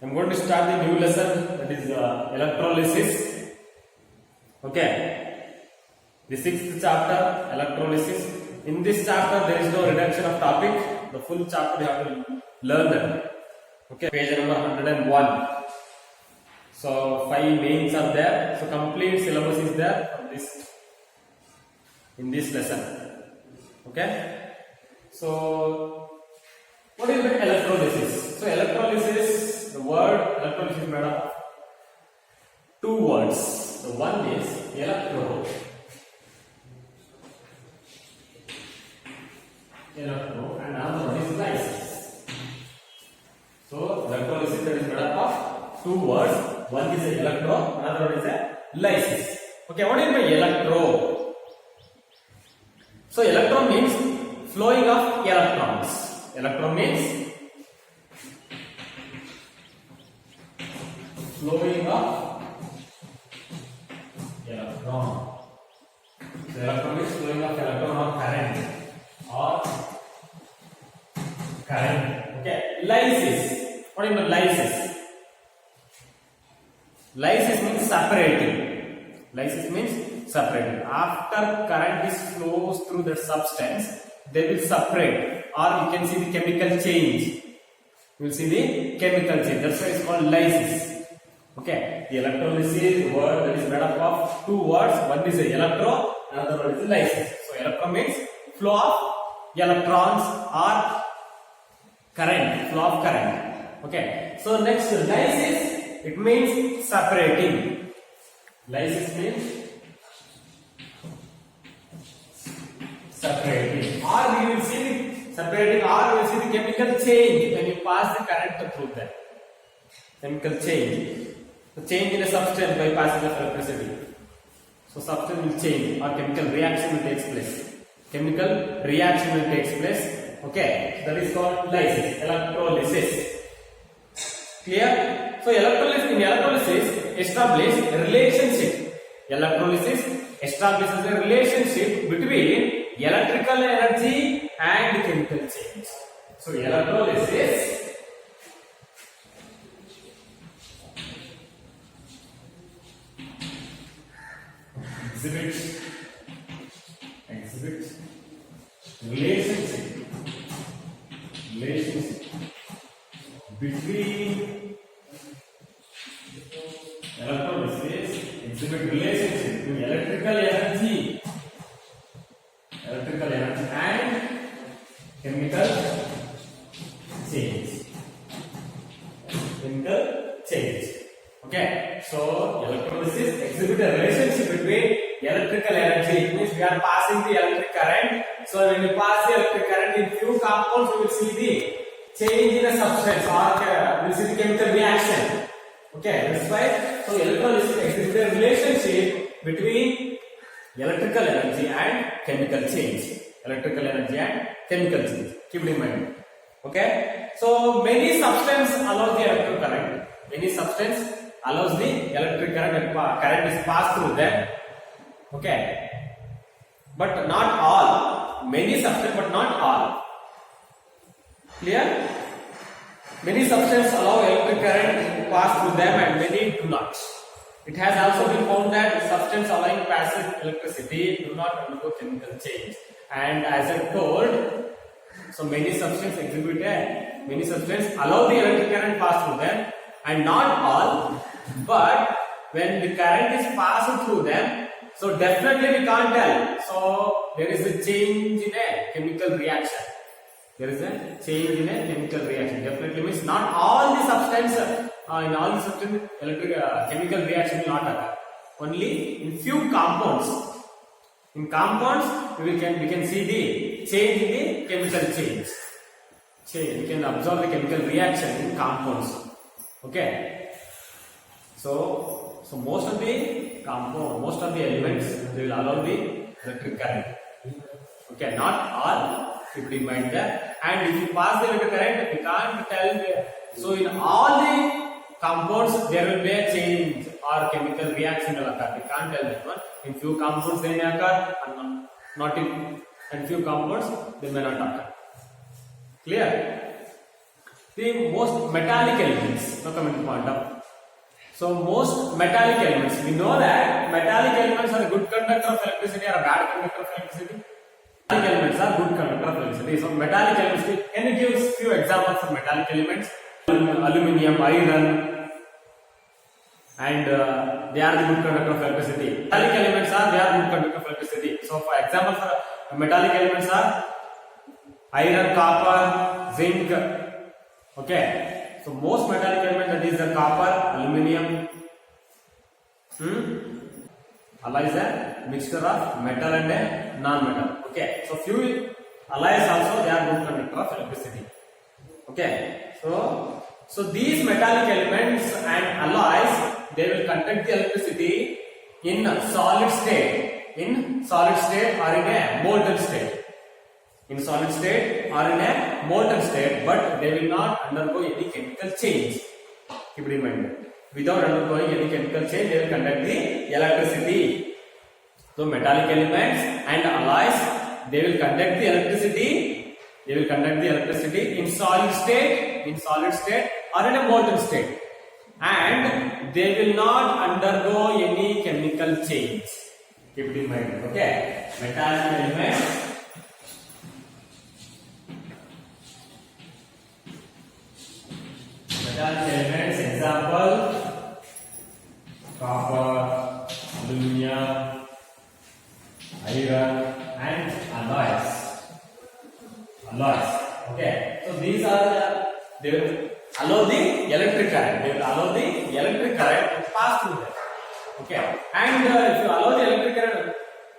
I'm going to start the new lesson, that is electrolysis. Okay, the sixth chapter, electrolysis. In this chapter, there is no reduction of topic. The full chapter you have to learn that. Okay, page number 101. So 5 mains are there. So complete syllabus is there from this in this lesson. Okay. So what is electrolysis? So electrolysis, the word electrolysis is made up of two words. So one is electro, and another one is lysis. So electrolysis that is made up of two words. One is a electro, another one is a lysis. Okay, what is by electro? So electron means flowing of electrons. Electron means flowing of electron. So electron means flowing of electron or current. Okay. Lysis. What is lysis? Lysis means separating. Lysis means separating. After current is flows through the substance, they will separate, or you can see the chemical change. You will see the chemical change. That's why it's called lysis. Okay. The electrolysis word that is made up of two words. One is a electro, another one is lysis. So electro means flow of electrons or current, flow of current. Okay. So next lysis, it means separating. Lysis means separating, or we will see separating, or we will see the chemical change when you pass the current through that. Chemical change. The change in a substance by passage of electricity. So substance will change, or chemical reaction will take place. Chemical reaction will take place. Okay, that is called lysis, electrolysis. Clear? So electrolysis establishes a relationship. Electrolysis establishes a relationship between electrical energy and chemical change. So electrolysis exhibits relationship between electrolysis exhibit relationship between electrical energy and chemical change. Okay, so electrolysis exhibit a relationship between electrical energy. It means we are passing the electric current. So when you pass the electric current in few compounds, you will see the change in a substance, or you will see the chemical reaction. Okay, that's why. So electrolysis exhibit a relationship between electrical energy and chemical change. Keep it in mind. Okay. So many substances allow the electric current. Many substances allows the electric current and current is passed through them. Okay. But not all. Many substances, but not all. Clear? Many substances allow electric current to pass through them and many do not. It has also been found that substances allowing passive electricity do not undergo chemical change. And as I told, so many substances allow the electric current pass through them and not all. But when the current is passing through them, so definitely we can't tell. So there is a change in a chemical reaction. Definitely means not all the substances. In all the substances, chemical reaction will not occur. Only in few compounds. In compounds, we can see the change in the chemical change. We can observe the chemical reaction in compounds. Okay. So most of the elements, they will allow the electric current. Okay, not all. Keep it in mind that. And if you pass the electric current, we can't tell. So in all the compounds, there will be a change or chemical reaction will occur. We can't tell that one. In few compounds they may occur, and not in few compounds they may not occur. Clear? the most metallic elements. Now coming to point of. So most metallic elements. We know that metallic elements are a good conductor of electricity or a bad conductor of electricity. Metallic elements are good conductor of electricity. So metallic elements. Can you give few examples of metallic elements? Aluminium, iron, and they are the good conductor of electricity. Metallic elements are good conductor of electricity. So for example, for metallic elements are iron, copper, zinc. Okay. So most metallic elements, that is the copper, aluminium. Alloy is a mixture of metal and a non-metal. Okay. So few alloys also they are good conductor of electricity. Okay. So these metallic elements and alloys, they will conduct the electricity in solid state, or in a molten state. In solid state or in a molten state, but they will not undergo any chemical change. Keep in mind, without undergoing any chemical change, they will conduct the electricity. So metallic elements and alloys, they will conduct the electricity. They will conduct the electricity in solid state, or in a molten state, and they will not undergo any chemical change. Keep it in mind. Okay, metallic elements. Metallic elements, example, copper, aluminium, iron, and alloys. Okay, so these are they will allow the electric current. They will allow the electric current to pass through them. Okay, and if you allow the electric current to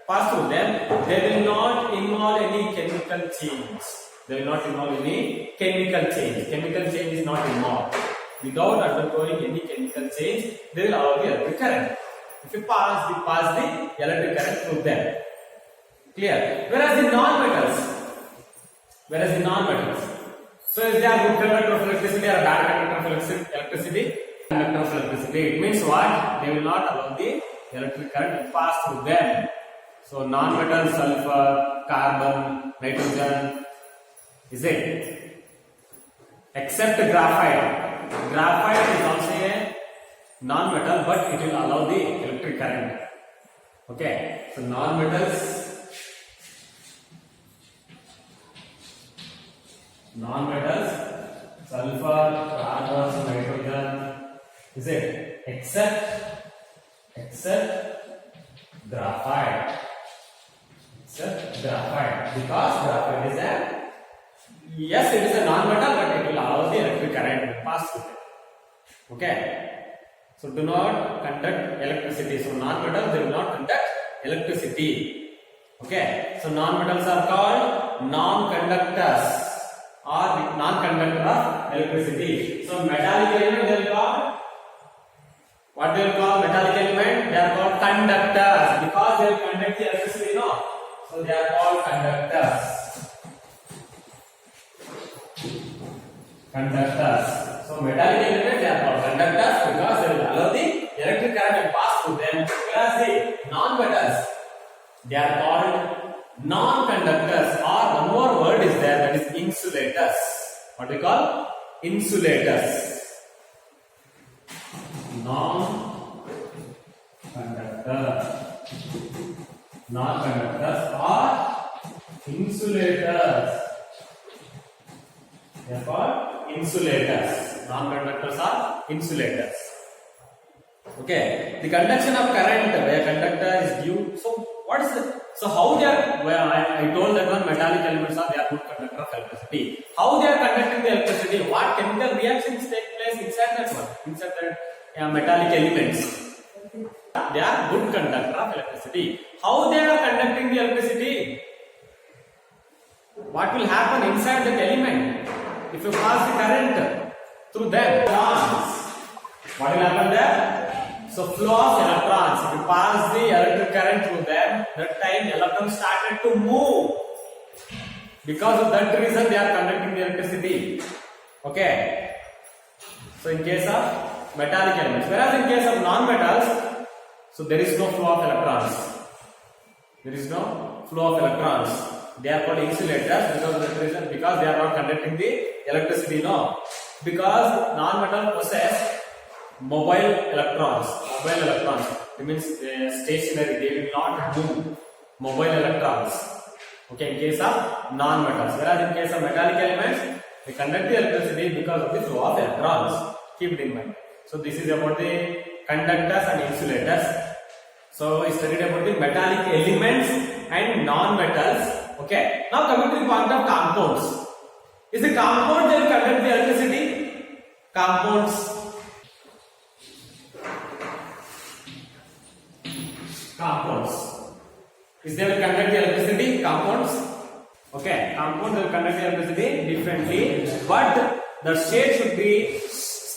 pass through them, they will not involve any chemical change. They will not involve any chemical change. Chemical change is not involved. Without undergoing any chemical change, they will allow the electric current. If you pass the electric current through them. Clear? Whereas the non-metals, so if they are good conductor of electricity or bad conductor of electricity, it means what? They will not allow the electric current to pass through them. So non-metals, sulfur, carbon, nitrogen, is it? Except graphite. Graphite is also a non-metal, but it will allow the electric current. Okay, so non-metals, sulfur, carbon, nitrogen, is it? Except graphite. Because graphite is yes, it is a non-metal, but it will allow the electric current to pass through it. Okay. So do not conduct electricity. So non-metals, they will not conduct electricity. Okay. So non-metals are called non-conductors or non-conductor of electricity. So metallic element, they will call what they will call metallic element? They are called conductors because they will conduct the electricity. No. So they are called conductors. So metallic elements, they are called conductors because they will allow the electric current to pass through them. Whereas the non-metals, they are called non-conductors, or one more word is there, that is insulators. What we call? Insulators. Non-conductors or insulators. They are called insulators. Non-conductors are insulators. Okay. The conduction of current by a conductor is due. So what is the? So how they are? Well, I told that one metallic elements are they are good conductor of electricity. How they are conducting the electricity? What chemical reactions take place inside that one? Inside that metallic elements. They are good conductor of electricity. How they are conducting the electricity? What will happen inside that element? If you pass the current through them, electrons, what will happen there? So flow of electrons. If you pass the electric current through them, that time electrons started to move. Because of that reason, they are conducting the electricity. Okay. So in case of metallic elements, whereas in case of non-metals, so there is no flow of electrons. There is no flow of electrons. They are called insulators because of that reason, because they are not conducting the electricity. No. because non-metal possess mobile electrons. Mobile electrons. It means stationary. They will not move. Mobile electrons. Okay, in case of non-metals. Whereas in case of metallic elements, they conduct the electricity because of the flow of electrons. Keep it in mind. So this is about the conductors and insulators. So we studied about the metallic elements and non-metals. Okay. Now coming to the point of compounds. Is the compound that will conduct the electricity? Compounds. Compounds. Is they will conduct the electricity? Compounds. Okay. Compounds will conduct the electricity differently, but the state should be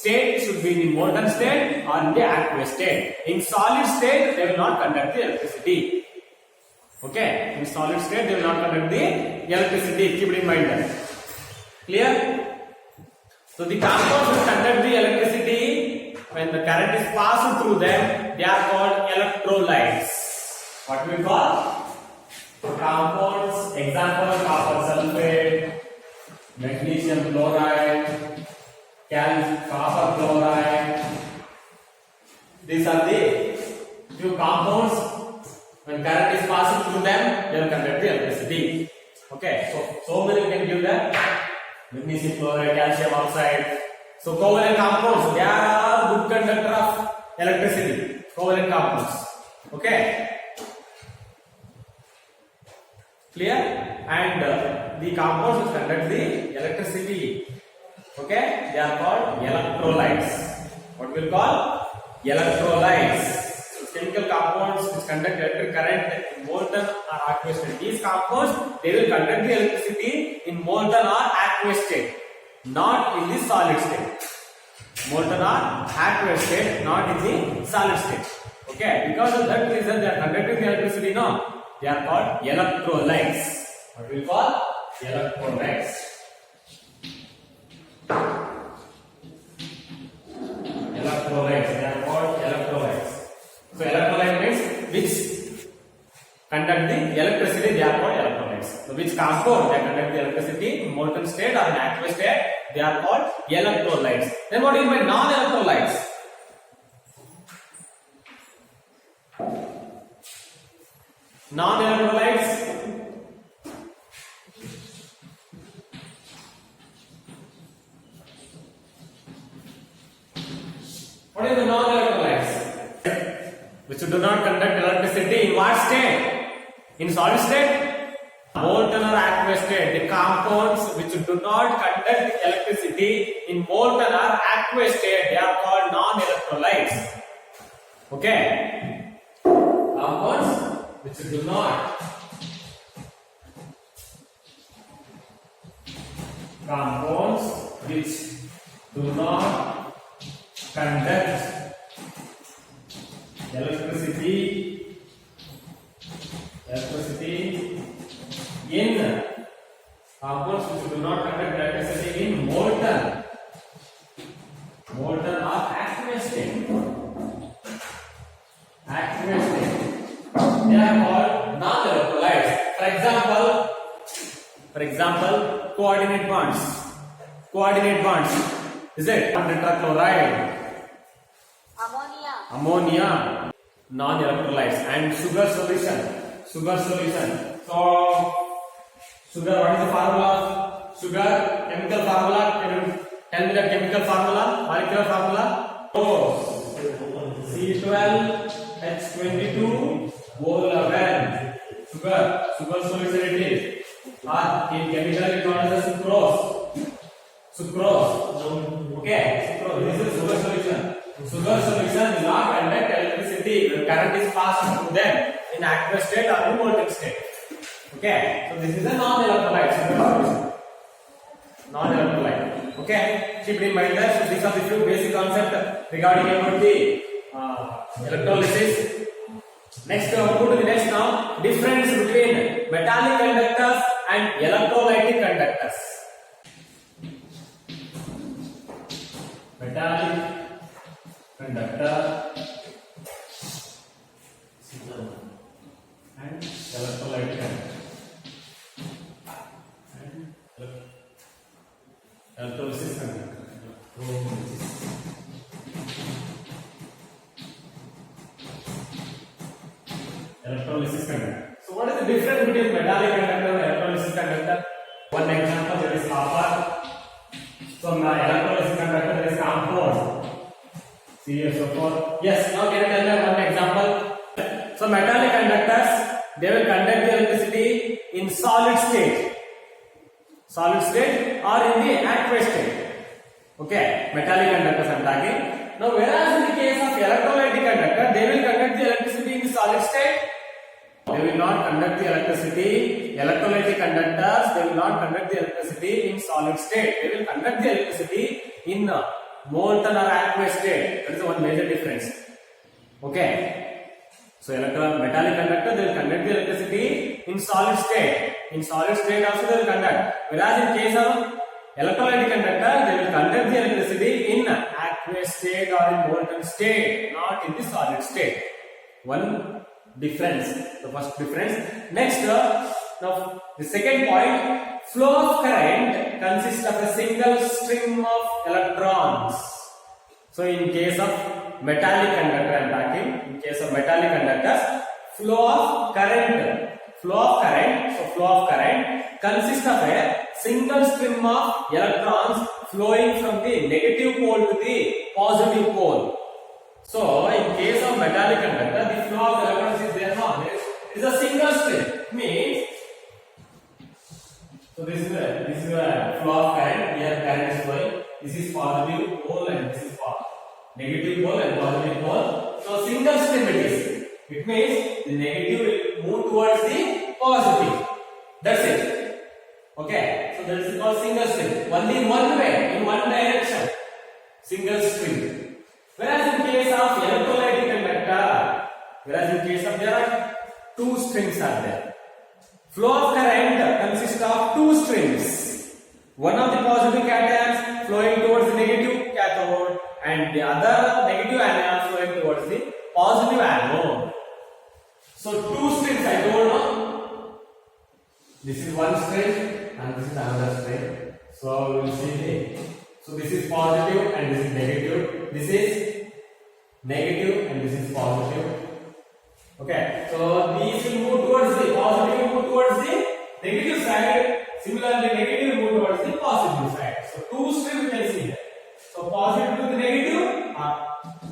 in the molten state or in the aqueous state. In solid state, they will not conduct the electricity. Okay. In solid state, they will not conduct the electricity. Keep it in mind. Clear? So the compounds will conduct the electricity when the current is passed through them. They are called electrolytes. What we call compounds? Example: copper sulfate, magnesium chloride, copper chloride. These are the few compounds. When current is passing through them, they will conduct the electricity. Okay, so many we can give that. Magnesium chloride, calcium oxide. So covalent compounds, they are good conductor of electricity. Covalent compounds. Okay. Clear? And the compounds which conduct the electricity. Okay, they are called electrolytes. What we will call electrolytes. So chemical compounds which conduct electric current in molten or aqueous state. These compounds, they will conduct the electricity in molten or aqueous state, not in the solid state. Molten or aqueous state, not in the solid state. Okay, because of that reason they are conducting the electricity. No, they are called electrolytes. What we call electrolytes. Electrolytes. They are called electrolytes. So electrolyte means which conduct the electricity. They are called electrolytes. So which compound they conduct the electricity in molten state or in aqueous state? They are called electrolytes. Then what do you mean by non-electrolytes? Non-electrolytes. What is the non-electrolytes? Which do not conduct electricity in what state? In solid state? Molten or aqueous state. The compounds which do not conduct electricity in molten or aqueous state, they are called non-electrolytes. Okay? Compounds which do not conduct electricity in compounds which do not conduct electricity in molten or aqueous state. They are called non-electrolytes. For example, coordinate bonds. Is it tetrachloride? Ammonia. Non-electrolytes. And sugar solution. So, sugar, what is the formula? Sugar, chemical formula. Can you tell me the chemical formula? Molecular formula? C12H22 O11. Sugar solution it is. Or in chemical it is known as sucrose. Okay, sucrose. This is sugar solution. Sugar solution will not conduct electricity when current is passed through them in aqueous state or in molten state. Okay, so this is a non-electrolyte sugar solution. Non-electrolyte. Okay, keep in mind that so these are the few basic concepts regarding about the electrolysis. Next, go to the next now. Difference between metallic conductors and electrolytic conductors. Metallic conductor and electrolytic conductor. And electrolysis conductor. Electrolysis conductor. So what is the difference between metallic conductor and electrolysis conductor? One example, there is copper. So in the electrolysis conductor there is compound CaSO4. Yes, now can you tell me one example? So metallic conductors, they will conduct the electricity in solid state or in the aqueous state. Okay, metallic conductors I'm talking. Now whereas in the case of electrolytic conductor, they will conduct the electricity in the solid state. They will not conduct the electricity. Electrolytic conductors, they will not conduct the electricity in solid state. They will conduct the electricity in molten or aqueous state. That is one major difference. Okay. So metallic conductor, they will conduct the electricity in solid state. In solid state also they will conduct. Whereas in case of electrolytic conductor, they will conduct the electricity in aqueous state or in molten state, not in the solid state. One difference, the first difference. Next, now the second point, flow of current consists of a single stream of electrons. So in case of metallic conductor I am talking, in case of metallic conductors, flow of current consists of a single stream of electrons flowing from the negative pole to the positive pole. So in case of metallic conductor, the flow of electrons is there now. It is a single stream. Means, so this is a flow of current. Here current is flowing. This is positive pole and this is negative pole and positive pole. So single stream it is. It means the negative will move towards the positive. That's it. Okay. So that is called single stream. Only in one way, in one direction. Single stream. Whereas in case of electrolytic conductor, there are two strings are there. Flow of current consists of two strings. One of the positive cations flowing towards the negative cathode and the other negative anion flowing towards the positive anode. So two strings I don't know. This is one string and this is another string. So we will see so this is positive and this is negative. This is negative and this is positive. Okay, so these will move towards the positive, move towards the negative side. Similarly, negative will move towards the positive side. So two strings you can see here. So positive to the negative,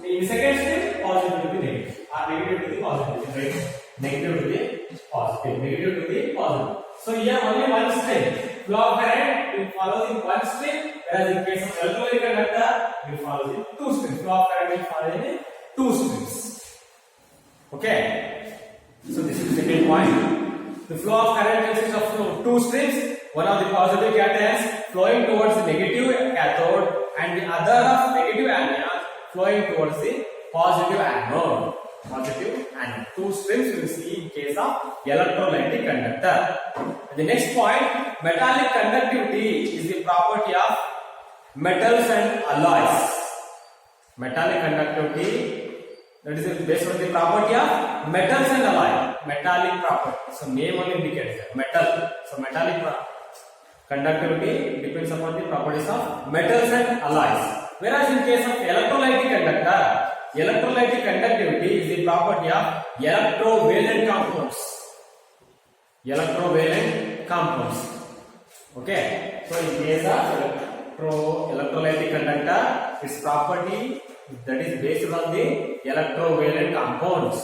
in second string, positive to the negative, negative to the positive, right? Negative to the positive, negative to the positive. So here only one string. Flow of current will follow in one string, whereas in case of electrolytic conductor, it will follow in two strings. Flow of current will follow in two strings. Okay. So this is the second point. The flow of current consists of two strings. One of the positive cations flowing towards the negative cathode, and the other of negative anion flowing towards the positive anode. Two strings we will see in case of electrolytic conductor. The next point, metallic conductivity is the property of metals and alloys. Metallic conductivity, that is based on the property of metals and alloy. Metallic property. So name only indicates that. Metal. So metallic conductivity depends upon the properties of metals and alloys. Whereas in case of electrolytic conductor, electrolytic conductivity is the property of electrovalent compounds. Okay. So in case of electrolytic conductor, its property that is based on the electrovalent compounds.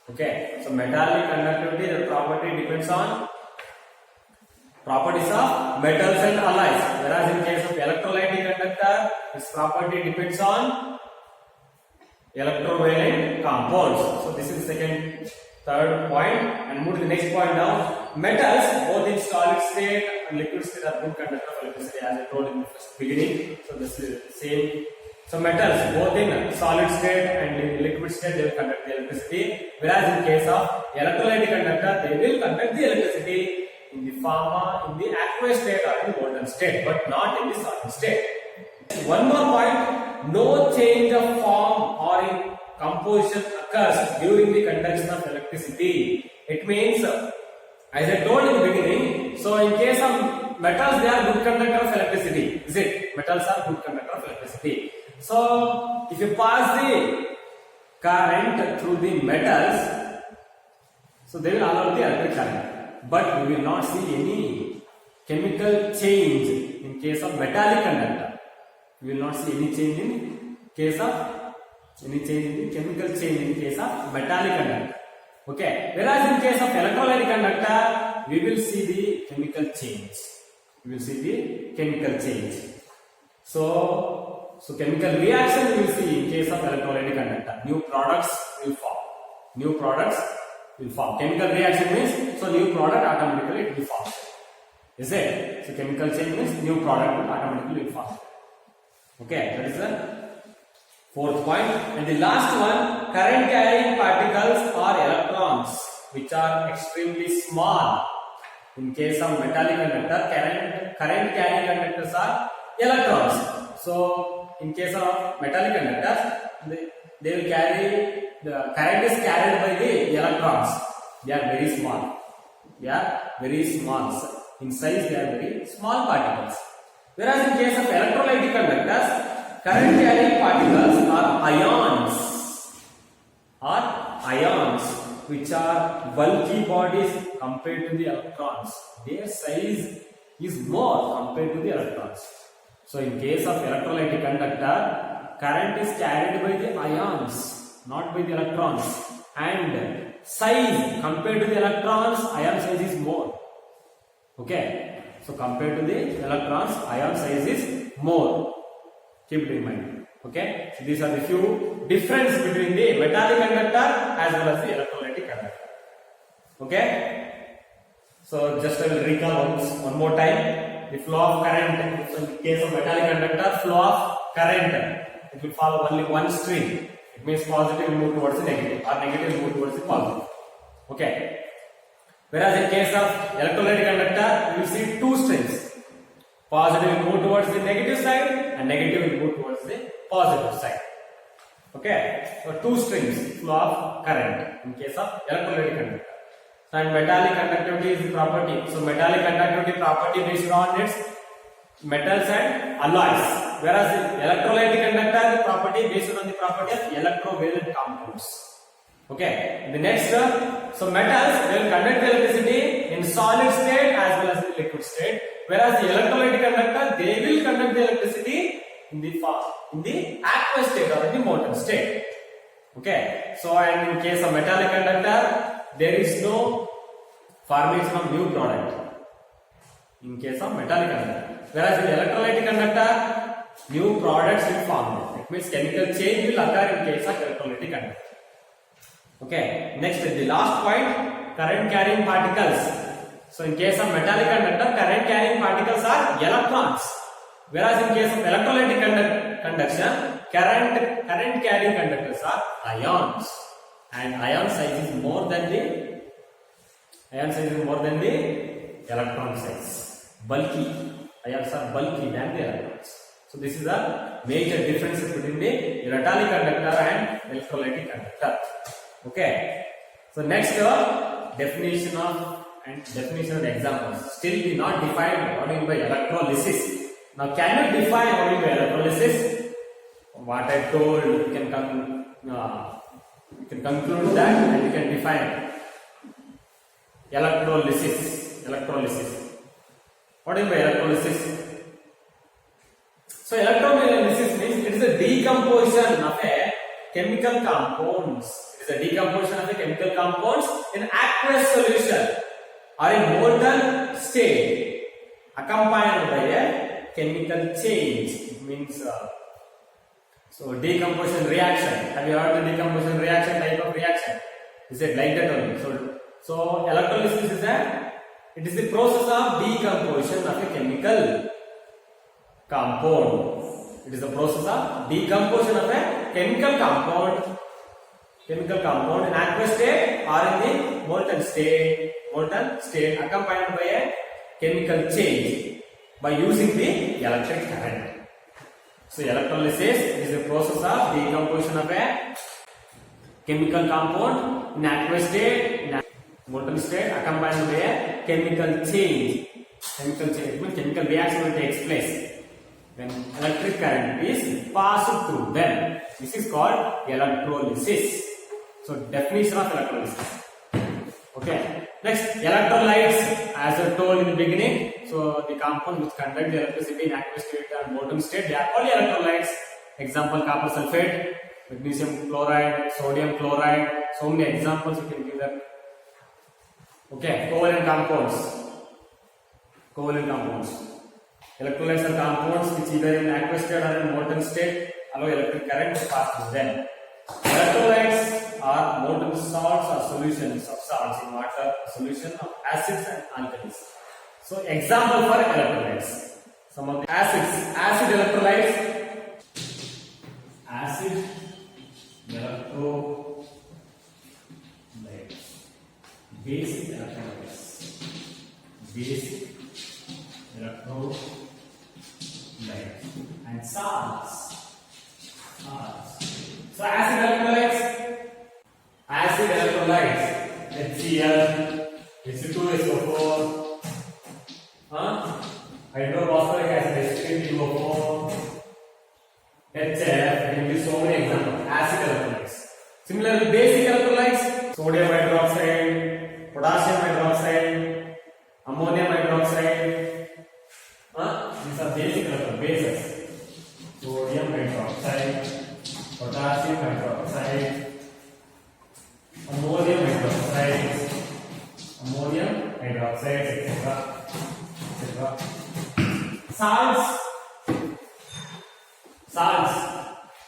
Okay. So metallic conductivity, the property depends on properties of metals and alloys, whereas in case of electrolytic conductor, its property depends on electrovalent compounds. So this is the third point, and move to the next point now. Metals, both in solid state and liquid state, are good conductor of electricity, as I told in the beginning. So this is the same. So metals, both in solid state and in liquid state, they will conduct the electricity, whereas in case of electrolytic conductor, they will conduct the electricity in the in the aqueous state or in the molten state, but not in the solid state. One more point, no change of form or in composition occurs during the conduction of electricity. It means, as I told in the beginning, so in case of metals, they are good conductor of electricity. Is it? Metals are good conductor of electricity. So if you pass the current through the metals, so they will allow the electric current. But we will not see any chemical change in case of metallic conductor. We will not see any change in case of chemical change in case of metallic conductor. Okay. Whereas in case of electrolytic conductor, we will see the chemical change. We will see the chemical change. So chemical reaction we will see in case of electrolytic conductor. New products will form. New products will form. Chemical reaction means so new product automatically it will form. Is it? So chemical change means new product will automatically form. Okay, that is the fourth point. And the last one, current carrying particles or electrons which are extremely small. In case of metallic conductor, current carrying conductors are electrons. So in case of metallic conductors, they will carry, the current is carried by the electrons. They are very small. They are very small. In size, they are very small particles. Whereas in case of electrolytic conductors, current carrying particles are ions which are bulky bodies compared to the electrons. Their size is more compared to the electrons. So in case of electrolytic conductor, current is carried by the ions, not by the electrons. And size compared to the electrons, ion size is more. Okay. So compared to the electrons, ion size is more. Keep it in mind. Okay. So these are the few difference between the metallic conductor as well as the electrolytic conductor. Okay. So just I will recall one more time. The flow of current, in case of metallic conductor, flow of current, it will follow only one stream. It means positive will move towards the negative or negative will move towards the positive. Okay. Whereas in case of electrolytic conductor, you will see two streams. Positive will move towards the negative side and negative will move towards the positive side. Okay. So two streams flow of current in case of electrolytic conductor. So and metallic conductivity is the property. So metallic conductivity property based on its metals and alloys. Whereas the electrolytic conductor the property based on the property of electrovalent compounds. Okay. The next, so metals will conduct electricity in solid state as well as in liquid state. Whereas the electrolytic conductor they will conduct the electricity in the aqueous state or in the molten state. Okay. So and in case of metallic conductor there is no formation of new product. In case of metallic conductor. Whereas in electrolytic conductor new products will form. It means chemical change will occur in case of electrolytic conductor. Okay, next the last point, current carrying particles. So in case of metallic conductor, current carrying particles are electrons. Whereas in case of electrolytic conduction, current carrying conductors are ions. And ion size is more than the electron size. Bulky. Ions are bulky than the electrons. So this is a major difference between the metallic conductor and electrolytic conductor. Okay. So next definition of examples. Still we not defined what is by electrolysis. Now can you define what is by electrolysis? What I told you can conclude that and you can define electrolysis. What is by electrolysis? So electrolysis means it is a decomposition of a chemical compounds. It is a decomposition of the chemical compounds in aqueous solution or in molten state accompanied by a chemical change. It means so decomposition reaction. Have you heard the decomposition reaction type of reaction? Is it like that only? So electrolysis is the process of decomposition of a chemical compound. It is the process of decomposition of a chemical compound in aqueous state or in the molten state accompanied by a chemical change by using the electric current. So electrolysis is the process of decomposition of a chemical compound in aqueous state, molten state accompanied by a chemical change. Chemical reaction will take place when electric current is passed through them. This is called electrolysis. So definition of electrolysis. Okay. Next, electrolytes, as I told in the beginning. So the compound which conduct the electricity in aqueous state and molten state, they are called electrolytes. Example: copper sulfate, magnesium chloride, sodium chloride. So many examples you can give them. Okay. Covalent compounds. Covalent compounds. Electrolytes are compounds which either in aqueous state or in molten state allow electric current to pass through them. Electrolytes are molten salts or solutions of salts in water, solution of acids and alkalis. So example for electrolytes. Some of the acids. Acid electrolytes. Acid electrolytes. Basic electrolytes. Basic electrolytes. And salts. So acid electrolytes, HCl, H2SO4, hydrophosphoric acid, H3PO4, HF, and give so many examples. Acid electrolytes. Similarly, basic electrolytes, sodium hydroxide, potassium hydroxide, ammonium hydroxide. These are basic electrolytes, bases. Sodium hydroxide, potassium hydroxide, ammonium hydroxide, etc. Salts.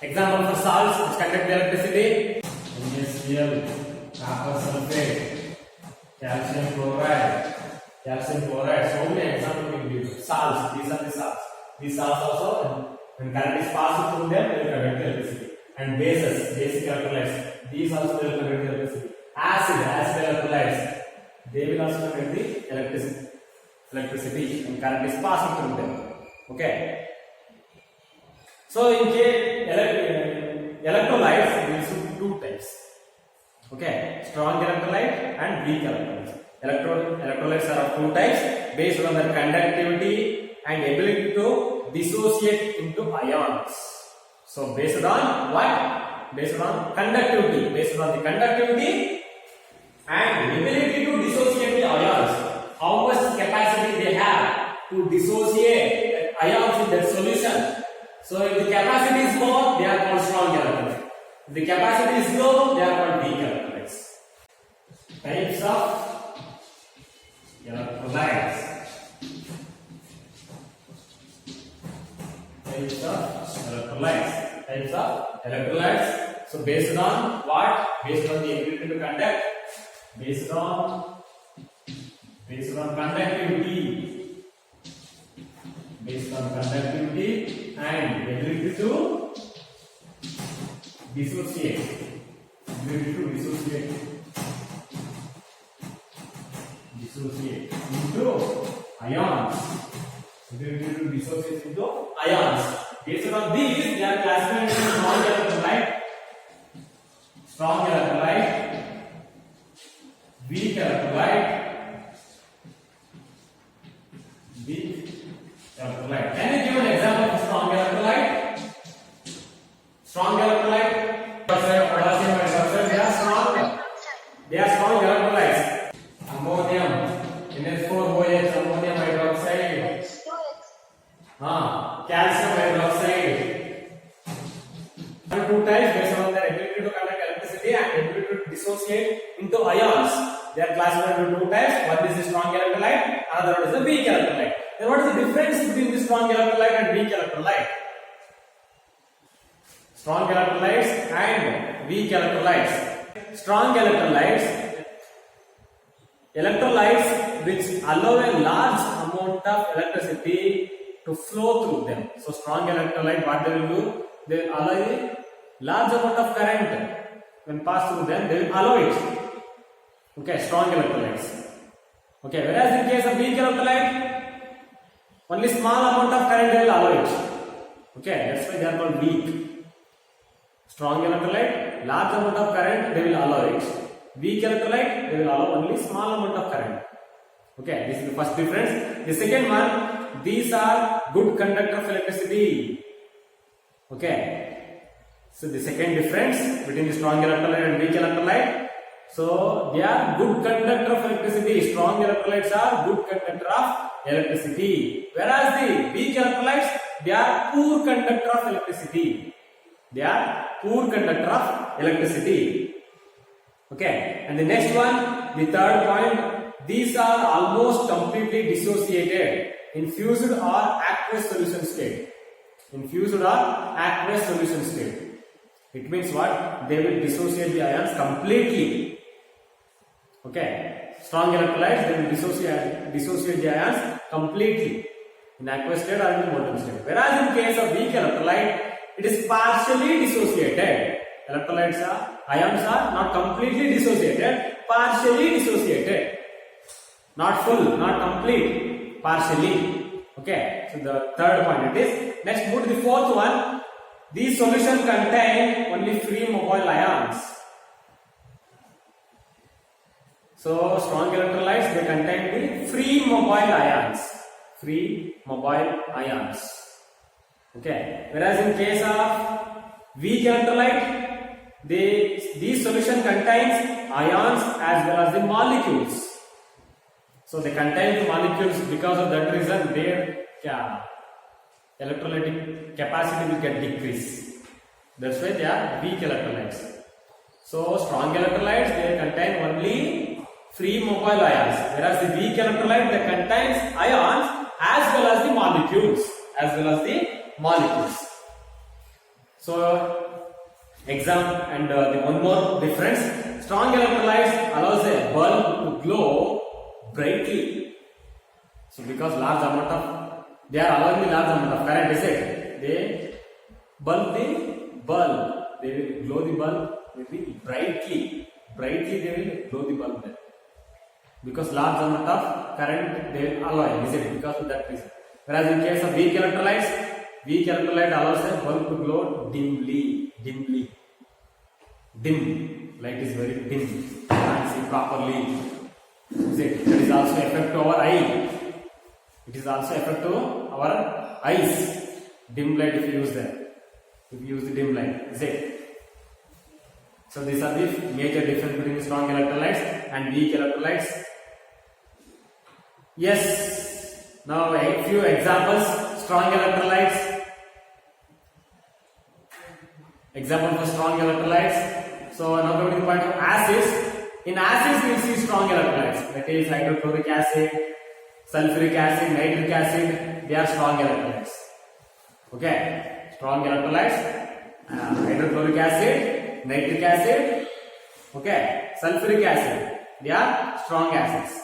Example for salts which conduct electricity: NaCl, copper sulfate, calcium chloride. So many examples we can give. Salts. These are the salts. These salts also, when current is passed through them, they will conduct electricity. And bases, basic electrolytes, these also will conduct electricity. Acid electrolytes, they will also conduct the electricity and current is passing through them. Okay. So in case electrolytes, we see two types. Okay, strong electrolyte and weak electrolytes. Electrolytes are of two types based on their conductivity and ability to dissociate into ions. So based on what? Based on conductivity. Based on the conductivity and ability to dissociate the ions. How much capacity they have to dissociate ions in their solution. So if the capacity is more, they are called strong electrolytes. If the capacity is low, they are called weak electrolytes. Types of electrolytes. Types of electrolytes. So based on what? Based on the ability to conduct. Based on conductivity. Based on conductivity and ability to dissociate. Dissociate into ions. Ability to dissociate into ions. Based on these, they are classified into strong electrolyte, weak electrolyte. Can you give an example of strong electrolyte? Strong electrolyte, potassium hydroxide, they are strong electrolytes. Ammonium, NH4OH, ammonium hydroxide. Calcium hydroxide. Two types based on their ability to conduct electricity and ability to dissociate into ions. They are classified into two types. One is the strong electrolyte, another one is the weak electrolyte. Then what is the difference between the strong electrolyte and weak electrolyte? Strong electrolytes and weak electrolytes. Strong electrolytes which allow a large amount of electricity to flow through them. So strong electrolyte, what they will do? They will allow a large amount of current when pass through them. They will allow it. Okay, strong electrolytes. Okay, whereas in case of weak electrolyte, only small amount of current they will allow it. Okay, that's why they are called weak. Strong electrolyte, large amount of current they will allow it. Weak electrolyte, they will allow only small amount of current. Okay, this is the first difference. The second one, these are good conductor of electricity. Okay, So the second difference between the strong electrolyte and weak electrolyte. So they are good conductor of electricity. Strong electrolytes are good conductor of electricity. Whereas the weak electrolytes, they are poor conductor of electricity. They are poor conductor of electricity. Okay. And the next one, the third point, these are almost completely dissociated in fused or aqueous solution state. In fused or aqueous solution state. It means what? They will dissociate the ions completely. Okay. Strong electrolytes, they will dissociate the ions completely in aqueous state or in molten state. Whereas in case of weak electrolyte, it is partially dissociated. Electrolytes ions are not completely dissociated, partially dissociated. Not full, not complete, partially. Okay. So the third point it is. Next, move to the fourth one. These solutions contain only free mobile ions. So strong electrolytes, they contain the free mobile ions. Free mobile ions. Okay. Whereas in case of weak electrolyte, these solution contains ions as well as the molecules. So they contain the molecules, because of that reason their electrolytic capacity will get decreased. That's why they are weak electrolytes. So strong electrolytes, they contain only free mobile ions, whereas the weak electrolyte, they contains ions as well as the molecules. So and the one more difference, strong electrolytes allows a bulb to glow brightly. So because they are allowing the large amount of current, is it? They bulb, they will glow the bulb maybe brightly. Brightly they will glow the bulb there. Because large amount of current they will allow, is it? Because of that reason. Whereas in case of weak electrolyte allows a bulb to glow dimly. Dim. Light is very dim. You can't see properly. Is it? That is also effect to our eye. It is also effect to our eyes. Dim light if you use that. If you use the dim light. Is it? So these are the major difference between strong electrolytes and weak electrolytes. Yes. Now a few examples. Strong electrolytes. Example for strong electrolytes. So now coming to the point of acids. In acids we will see strong electrolytes. That is hydrochloric acid, sulfuric acid, nitric acid. They are strong electrolytes. Okay. Strong electrolytes. Hydrochloric acid, nitric acid, okay, sulfuric acid. They are strong acids.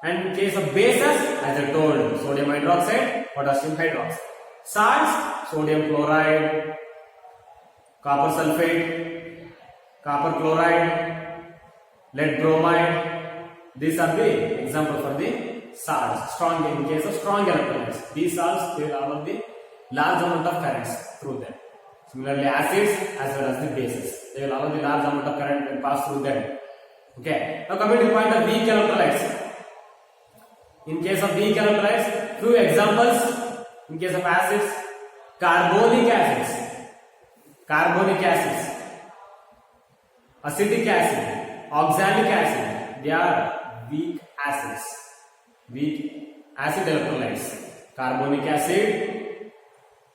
And in case of bases, as I told, sodium hydroxide, potassium hydroxide. Salts, sodium chloride, copper sulfate, copper chloride, lead bromide. These are the example for the salts. Strong in case of strong electrolytes. These salts, they will allow the large amount of currents through them. Similarly, acids as well as the bases, they will allow the large amount of current to pass through them. Okay. Now coming to the point of weak electrolytes. In case of weak electrolytes, few examples. In case of acids, carbonic acids, acetic acid, oxalic acid. They are weak acids. Weak acid electrolytes. Carbonic acid,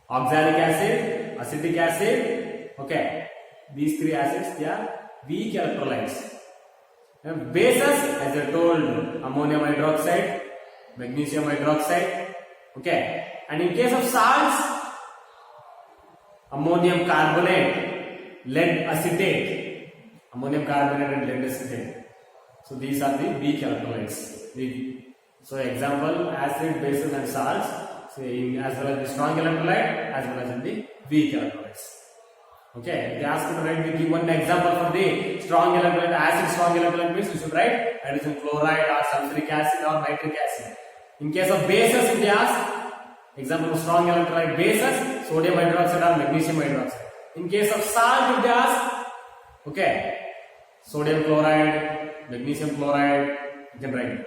oxalic acid, acetic acid. Okay, these three acids, they are weak electrolytes. And bases, as I told, ammonium hydroxide, magnesium hydroxide. Okay, and in case of salts, ammonium carbonate, lead acetate, So these are the weak electrolytes. So example, acid, bases and salts. So as well as the strong electrolyte as well as in the weak electrolytes. Okay, they ask you to write, give one example for the strong electrolyte. Acid strong electrolyte means you should write hydrogen chloride or sulfuric acid or nitric acid. In case of bases, if they ask, example of strong electrolyte bases, sodium hydroxide or magnesium hydroxide. In case of salt, if they ask, okay, sodium chloride, magnesium chloride, you can write.